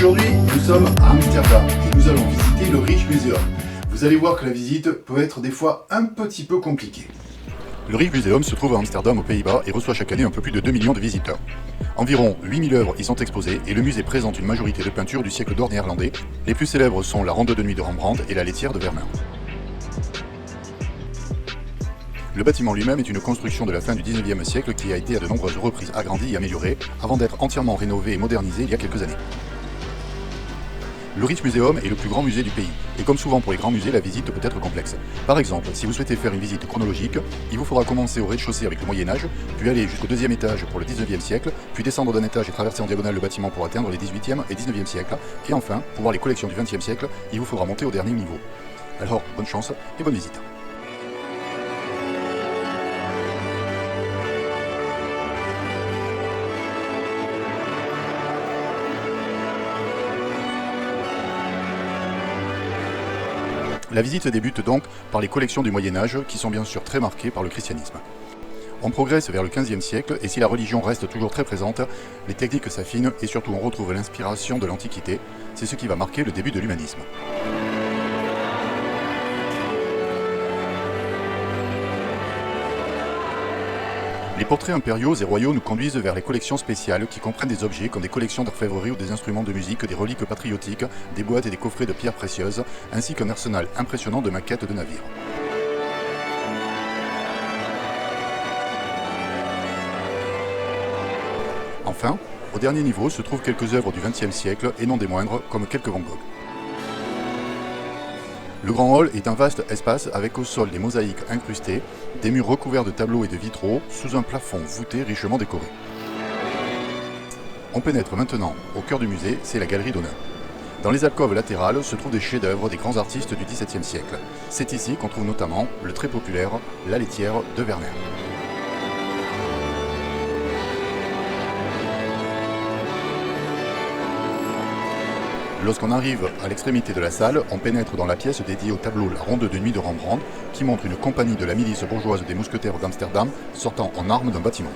Aujourd'hui, nous sommes à Amsterdam et nous allons visiter le Rijksmuseum. Vous allez voir que la visite peut être des fois un petit peu compliquée. Le Rijksmuseum se trouve à Amsterdam aux Pays-Bas et reçoit chaque année un peu plus de 2 millions de visiteurs. Environ 8000 œuvres y sont exposées et le musée présente une majorité de peintures du siècle d'or néerlandais. Les plus célèbres sont la Ronde de nuit de Rembrandt et la Laitière de Vermeer. Le bâtiment lui-même est une construction de la fin du 19e siècle qui a été à de nombreuses reprises agrandi et amélioré avant d'être entièrement rénové et modernisé il y a quelques années. Le Rijksmuseum est le plus grand musée du pays, et comme souvent pour les grands musées, la visite peut être complexe. Par exemple, si vous souhaitez faire une visite chronologique, il vous faudra commencer au rez-de-chaussée avec le Moyen-Âge, puis aller jusqu'au deuxième étage pour le 19e siècle, puis descendre d'un étage et traverser en diagonale le bâtiment pour atteindre les 18e et 19e siècles, et enfin, pour voir les collections du 20e siècle, il vous faudra monter au dernier niveau. Alors, bonne chance et bonne visite. La visite débute donc par les collections du Moyen-Âge qui sont bien sûr très marquées par le christianisme. On progresse vers le XVe siècle et si la religion reste toujours très présente, les techniques s'affinent et surtout on retrouve l'inspiration de l'Antiquité. C'est ce qui va marquer le début de l'humanisme. Les portraits impériaux et royaux nous conduisent vers les collections spéciales qui comprennent des objets comme des collections d'orfèvrerie ou des instruments de musique, des reliques patriotiques, des boîtes et des coffrets de pierres précieuses, ainsi qu'un arsenal impressionnant de maquettes de navires. Enfin, au dernier niveau se trouvent quelques œuvres du XXe siècle et non des moindres, comme quelques Van Gogh. Le grand hall est un vaste espace avec au sol des mosaïques incrustées, des murs recouverts de tableaux et de vitraux, sous un plafond voûté richement décoré. On pénètre maintenant au cœur du musée, c'est la galerie d'honneur. Dans les alcôves latérales se trouvent des chefs-d'œuvre des grands artistes du XVIIe siècle. C'est ici qu'on trouve notamment le très populaire La Laitière de Vermeer. Lorsqu'on arrive à l'extrémité de la salle, on pénètre dans la pièce dédiée au tableau La Ronde de nuit de Rembrandt, qui montre une compagnie de la milice bourgeoise des mousquetaires d'Amsterdam sortant en armes d'un bâtiment.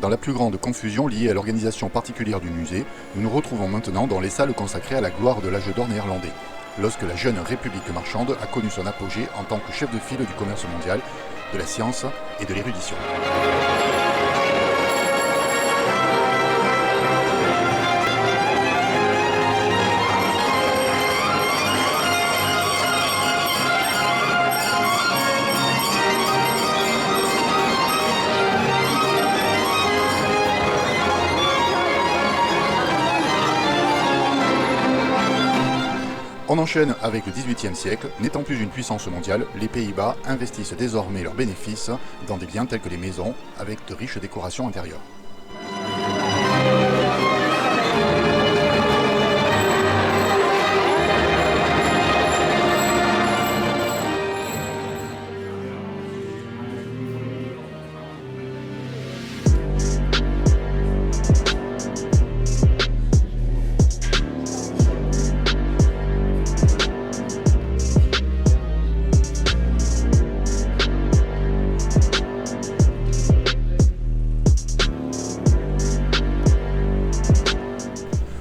Dans la plus grande confusion liée à l'organisation particulière du musée, nous nous retrouvons maintenant dans les salles consacrées à la gloire de l'âge d'or néerlandais, lorsque la jeune République marchande a connu son apogée en tant que chef de file du commerce mondial, de la science et de l'érudition. On enchaîne avec le XVIIIe siècle. N'étant plus une puissance mondiale, les Pays-Bas investissent désormais leurs bénéfices dans des biens tels que les maisons, avec de riches décorations intérieures.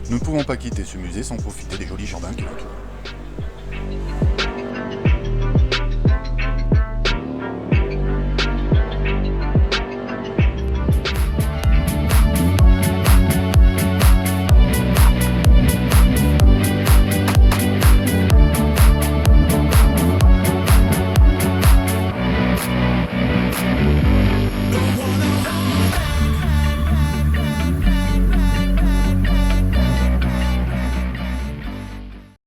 Nous ne pouvons pas quitter ce musée sans profiter des jolis jardins qui l'entourent.